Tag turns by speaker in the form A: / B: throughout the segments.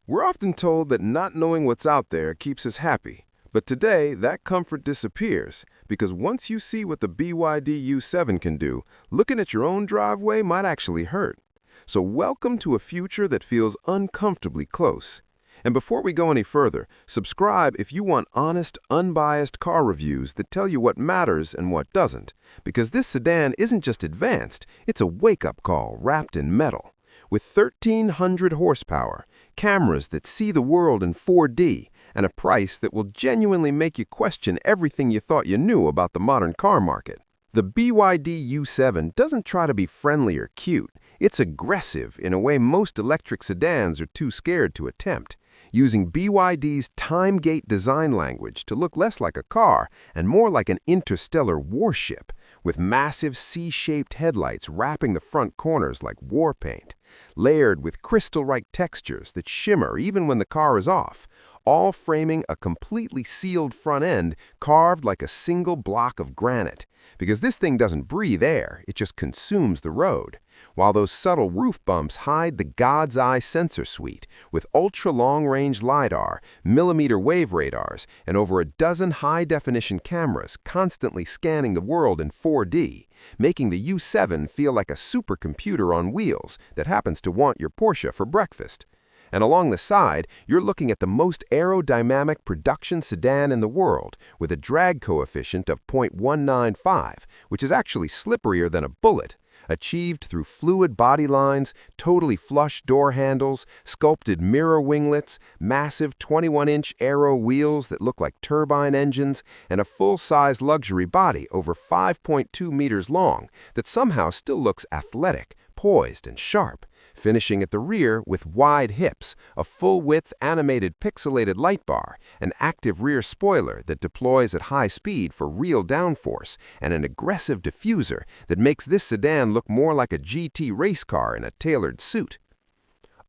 A: We're often told that not knowing what's out there keeps us happy. But today, that comfort disappears because once you see what the BYD U7 can do, looking at your own driveway might actually hurt. So welcome to a future that feels uncomfortably close. And before we go any further, subscribe if you want honest, unbiased car reviews that tell you what matters and what doesn't. Because this sedan isn't just advanced, it's a wake-up call wrapped in metal. With 1,300 horsepower, cameras that see the world in 4D, and a price that will genuinely make you question everything you thought you knew about the modern car market. The BYD U7 doesn't try to be friendly or cute. It's aggressive in a way most electric sedans are too scared to attempt, using BYD's time-gate design language to look less like a car and more like an interstellar warship, with massive C-shaped headlights wrapping the front corners like war paint, layered with crystal-like textures that shimmer even when the car is off, all framing a completely sealed front end carved like a single block of granite. Because this thing doesn't breathe air, it just consumes the road. While those subtle roof bumps hide the God's Eye sensor suite with ultra-long-range LiDAR, millimeter wave radars, and over a dozen high-definition cameras constantly scanning the world in 4D, making the U7 feel like a supercomputer on wheels that happens to want your Porsche for breakfast. And along the side, you're looking at the most aerodynamic production sedan in the world, with a drag coefficient of 0.195, which is actually slipperier than a bullet, achieved through fluid body lines, totally flush door handles, sculpted mirror winglets, massive 21-inch aero wheels that look like turbine engines, and a full-size luxury body over 5.2 meters long that somehow still looks athletic, poised, and sharp, finishing at the rear with wide hips, a full-width animated pixelated light bar, an active rear spoiler that deploys at high speed for real downforce, and an aggressive diffuser that makes this sedan look more like a GT race car in a tailored suit.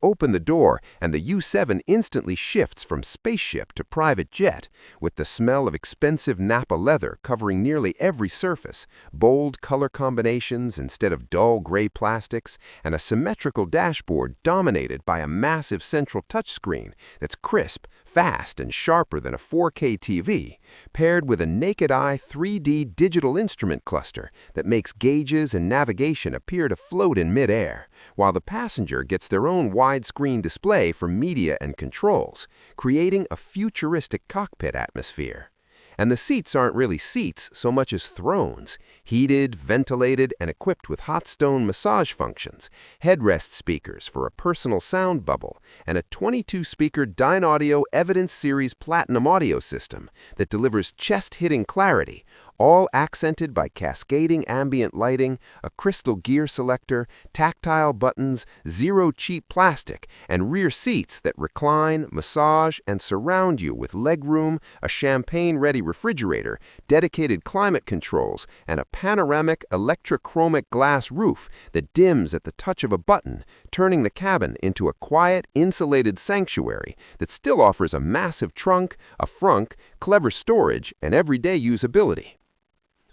A: Open the door, and the U7 instantly shifts from spaceship to private jet, with the smell of expensive Napa leather covering nearly every surface, bold color combinations instead of dull gray plastics, and a symmetrical dashboard dominated by a massive central touchscreen that's crisp, fast, and sharper than a 4K TV, paired with a naked-eye 3D digital instrument cluster that makes gauges and navigation appear to float in midair, while the passenger gets their own widescreen display for media and controls, creating a futuristic cockpit atmosphere. And the seats aren't really seats so much as thrones, heated, ventilated, and equipped with hot stone massage functions, headrest speakers for a personal sound bubble, and a 22-speaker Dynaudio Evidence Series Platinum audio system that delivers chest-hitting clarity, all accented by cascading ambient lighting, a crystal gear selector, tactile buttons, zero cheap plastic, and rear seats that recline, massage, and surround you with legroom, a champagne-ready refrigerator, dedicated climate controls, and a panoramic electrochromic glass roof that dims at the touch of a button, turning the cabin into a quiet, insulated sanctuary that still offers a massive trunk, a frunk, clever storage, and everyday usability.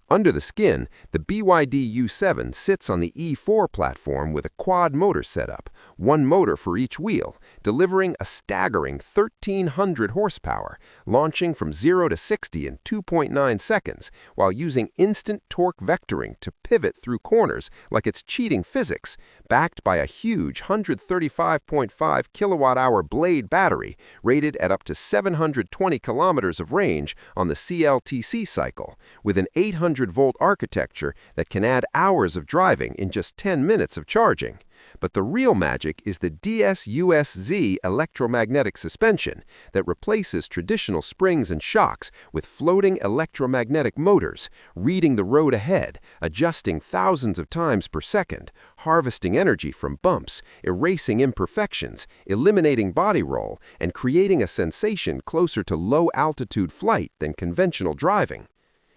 A: Under the skin, the BYD U7 sits on the E4 platform with a quad motor setup, one motor for each wheel, delivering a staggering 1,300 horsepower, launching from 0 to 60 in 2.9 seconds, while using instant torque vectoring to pivot through corners like it's cheating physics, backed by a huge 135.5 kilowatt-hour Blade battery rated at up to 720 kilometers of range on the CLTC cycle, with an 800-volt architecture that can add hours of driving in just 10 minutes of charging. But the real magic is the DSUSZ electromagnetic suspension that replaces traditional springs and shocks with floating electromagnetic motors, reading the road ahead, adjusting thousands of times per second, harvesting energy from bumps, erasing imperfections, eliminating body roll, and creating a sensation closer to low-altitude flight than conventional driving.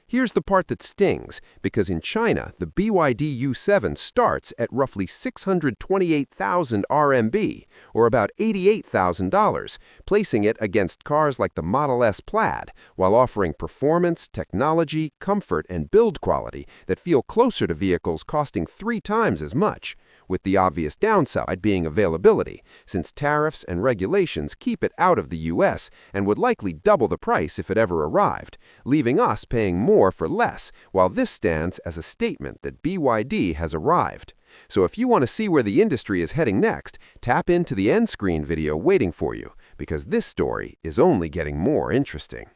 B: Here's the part that stings, because in China, the BYD U7 starts at roughly 628,000 RMB, or about $88,000, placing it against cars like the Model S Plaid, while offering performance, technology, comfort, and build quality that feel closer to vehicles costing 3 times as much, with the obvious downside being availability, since tariffs and regulations keep it out of the US and would likely double the price if it ever arrived, leaving us paying more for less, while this stands as a statement that BYD has arrived. So if you want to see where the industry is heading next, tap into the end screen video waiting for you, because this story is only getting more interesting.